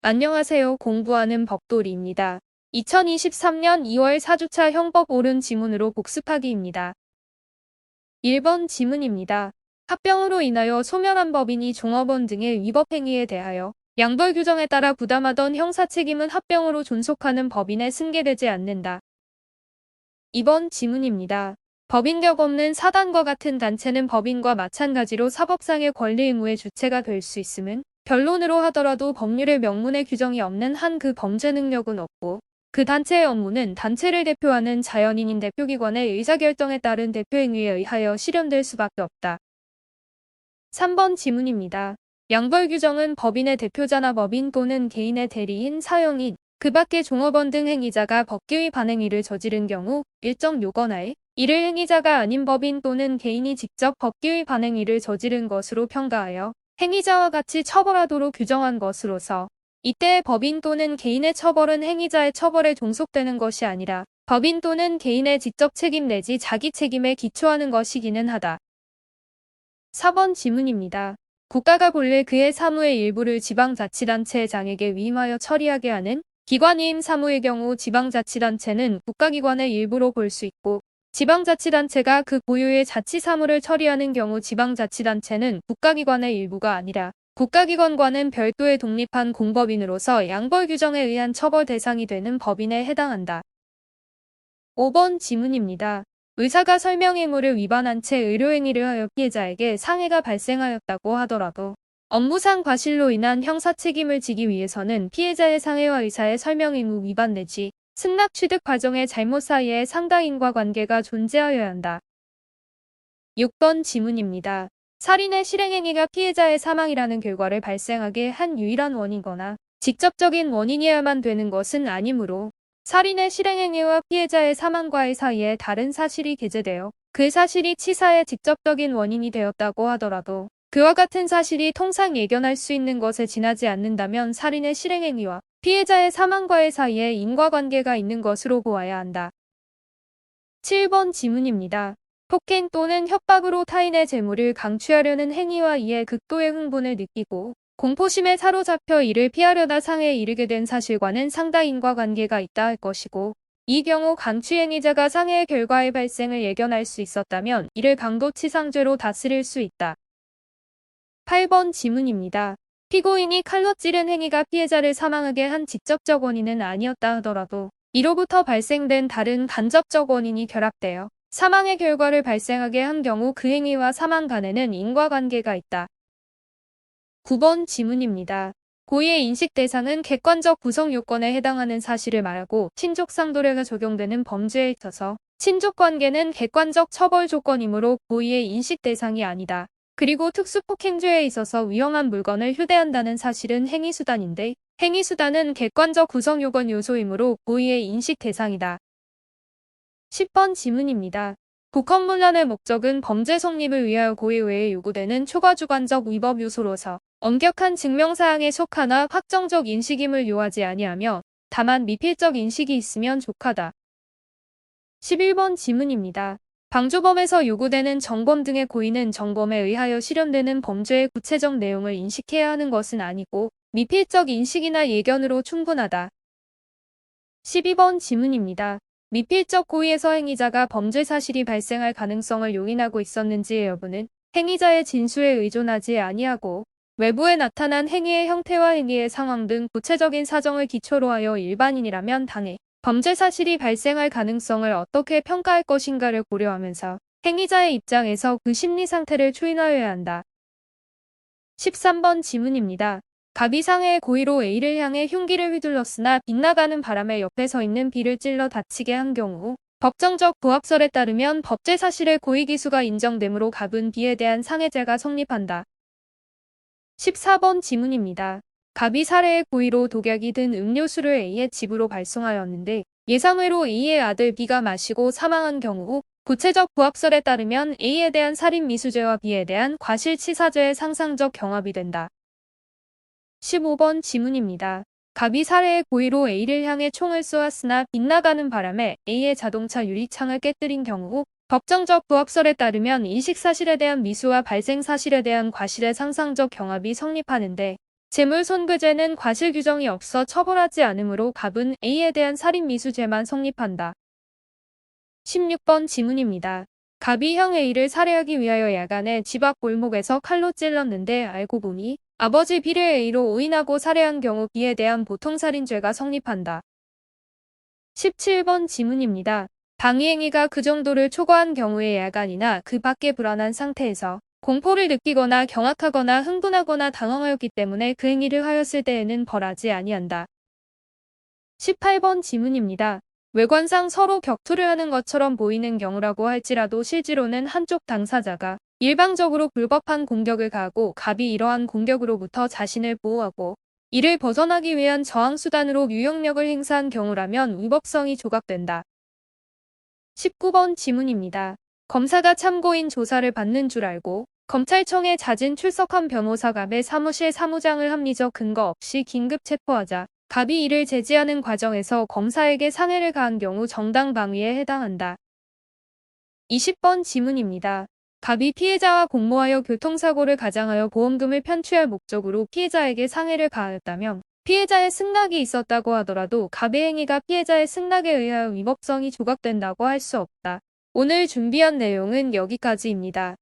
안녕하세요. 공부하는 법돌이입니다. 2023년 2월 4주차 형법 옳은 지문으로 복습하기입니다. 1번 지문입니다. 합병으로 인하여 소멸한 법인이 종업원 등의 위법 행위에 대하여 양벌 규정에 따라 부담하던 형사 책임은 합병으로 존속하는 법인에 승계되지 않는다. 2번 지문입니다. 법인격 없는 사단과 같은 단체는 법인과 마찬가지로 사법상의 권리 의무의 주체가 될 수 있음은 변론으로 하더라도 법률의 명문의 규정이 없는 한 그 범죄 능력은 없고 그 단체의 업무는 단체를 대표하는 자연인인 대표기관의 의사결정에 따른 대표행위에 의하여 실현될 수밖에 없다. 3번 지문입니다. 양벌 규정은 법인의 대표자나 법인 또는 개인의 대리인, 사용인, 그 밖의 종업원 등 행위자가 법규 위반 행위를 저지른 경우 일정 요건하에 이를 행위자가 아닌 법인 또는 개인이 직접 법규 위반 행위를 저지른 것으로 평가하여 행위자와 같이 처벌하도록 규정한 것으로서 이때의 법인 또는 개인의 처벌은 행위자의 처벌에 종속되는 것이 아니라 법인 또는 개인의 직접 책임 내지 자기 책임에 기초하는 것이기는 하다. 4번 지문입니다. 국가가 본래 그의 사무의 일부를 지방자치단체장에게 위임하여 처리하게 하는 기관위임 사무의 경우 지방자치단체는 국가기관의 일부로 볼 수 있고 지방자치단체가 그 고유의 자치사무를 처리하는 경우 지방자치단체는 국가기관의 일부가 아니라 국가기관과는 별도의 독립한 공법인으로서 양벌 규정에 의한 처벌 대상이 되는 법인에 해당한다. 5번 지문입니다. 의사가 설명 의무를 위반한 채 의료행위를 하여 피해자에게 상해가 발생하였다고 하더라도 업무상 과실로 인한 형사 책임을 지기 위해서는 피해자의 상해와 의사의 설명 의무 위반 내지 승낙 취득 과정의 잘못 사이에 상당 인과관계가 존재하여야 한다. 6번 지문입니다. 살인의 실행행위가 피해자의 사망이라는 결과를 발생하게 한 유일한 원인이거나 직접적인 원인이어야만 되는 것은 아니므로 살인의 실행행위와 피해자의 사망과의 사이에 다른 사실이 게재되어 그 사실이 치사의 직접적인 원인이 되었다고 하더라도 그와 같은 사실이 통상 예견할 수 있는 것에 지나지 않는다면 살인의 실행행위와 피해자의 사망과의 사이에 인과관계가 있는 것으로 보아야 한다. 7번 지문입니다. 폭행 또는 협박으로 타인의 재물을 강취하려는 행위와 이에 극도의 흥분을 느끼고 공포심에 사로잡혀 이를 피하려다 상해에 이르게 된 사실과는 상당 인과관계가 있다 할 것이고 이 경우 강취 행위자가 상해의 결과의 발생을 예견할 수 있었다면 이를 강도치상죄로 다스릴 수 있다. 8번 지문입니다. 피고인이 칼로 찌른 행위가 피해자를 사망하게 한 직접적 원인은 아니었다 하더라도 이로부터 발생된 다른 간접적 원인이 결합되어 사망의 결과를 발생하게 한 경우 그 행위와 사망 간에는 인과관계가 있다. 9번 지문입니다. 고의의 인식 대상은 객관적 구성 요건에 해당하는 사실을 말하고 친족상도례가 적용되는 범죄에 있어서 친족관계는 객관적 처벌 조건이므로 고의의 인식 대상이 아니다. 그리고 특수폭행죄에 있어서 위험한 물건을 휴대한다는 사실은 행위수단인데 행위수단은 객관적 구성 요건 요소이므로 고의의 인식 대상이다. 10번 지문입니다. 국헌문란의 목적은 범죄 성립을 위하여 고의 외에 요구되는 초과주관적 위법 요소로서 엄격한 증명사항에 속하나 확정적 인식임을 요하지 아니하며 다만 미필적 인식이 있으면 족하다. 11번 지문입니다. 방조범에서 요구되는 정범 등의 고의는 정범에 의하여 실현되는 범죄의 구체적 내용을 인식해야 하는 것은 아니고 미필적 인식이나 예견으로 충분하다. 12번 지문입니다. 미필적 고의에서 행위자가 범죄 사실이 발생할 가능성을 용인하고 있었는지의 여부는 행위자의 진술에 의존하지 아니하고 외부에 나타난 행위의 형태와 행위의 상황 등 구체적인 사정을 기초로 하여 일반인이라면 당해 범죄 사실이 발생할 가능성을 어떻게 평가할 것인가를 고려하면서 행위자의 입장에서 그 심리 상태를 추인하여야 한다. 13번 지문입니다. 갑이 상해의 고의로 A를 향해 흉기를 휘둘렀으나 빗나가는 바람에 옆에 서 있는 B를 찔러 다치게 한 경우 법정적 부합설에 따르면 법제 사실의 고의기수가 인정되므로 갑은 B에 대한 상해죄가 성립한다. 14번 지문입니다. 갑이 살해의 고의로 독약이 든 음료수를 A의 집으로 발송하였는데 예상외로 A의 아들 B가 마시고 사망한 경우 구체적 부합설에 따르면 A에 대한 살인미수죄와 B에 대한 과실치사죄의 상상적 경합이 된다. 15번 지문입니다. 갑이 살해의 고의로 A를 향해 총을 쏘았으나 빗나가는 바람에 A의 자동차 유리창을 깨뜨린 경우 법정적 부합설에 따르면 인식사실에 대한 미수와 발생사실에 대한 과실의 상상적 경합이 성립하는데 재물 손괴죄는 과실 규정이 없어 처벌하지 않으므로 갑은 A에 대한 살인미수죄만 성립한다. 16번 지문입니다. 갑이 형 A를 살해하기 위하여 야간에 집 앞 골목에서 칼로 찔렀는데 알고 보니 아버지 B를 A로 오인하고 살해한 경우 B에 대한 보통살인죄가 성립한다. 17번 지문입니다. 방위행위가 그 정도를 초과한 경우에 야간이나 그 밖에 불안한 상태에서 공포를 느끼거나 경악하거나 흥분하거나 당황하였기 때문에 그 행위를 하였을 때에는 벌하지 아니한다. 18번 지문입니다. 외관상 서로 격투를 하는 것처럼 보이는 경우라고 할지라도 실제로는 한쪽 당사자가 일방적으로 불법한 공격을 가하고 갑이 이러한 공격으로부터 자신을 보호하고 이를 벗어나기 위한 저항수단으로 유형력을 행사한 경우라면 위법성이 조각된다. 19번 지문입니다. 검사가 참고인 조사를 받는 줄 알고 검찰청에 잦은 출석한 변호사 갑의 사무실 사무장을 합리적 근거 없이 긴급 체포하자 갑이 이를 제지하는 과정에서 검사에게 상해를 가한 경우 정당방위에 해당한다. 20번 지문입니다. 갑이 피해자와 공모하여 교통사고를 가장하여 보험금을 편취할 목적으로 피해자에게 상해를 가하였다면 피해자의 승낙이 있었다고 하더라도 갑의 행위가 피해자의 승낙에 의하여 위법성이 조각된다고 할 수 없다. 오늘 준비한 내용은 여기까지입니다.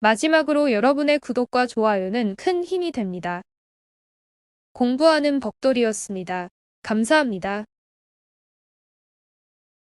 마지막으로 여러분의 구독과 좋아요는 큰 힘이 됩니다. 공부하는 벅돌이었습니다. 감사합니다.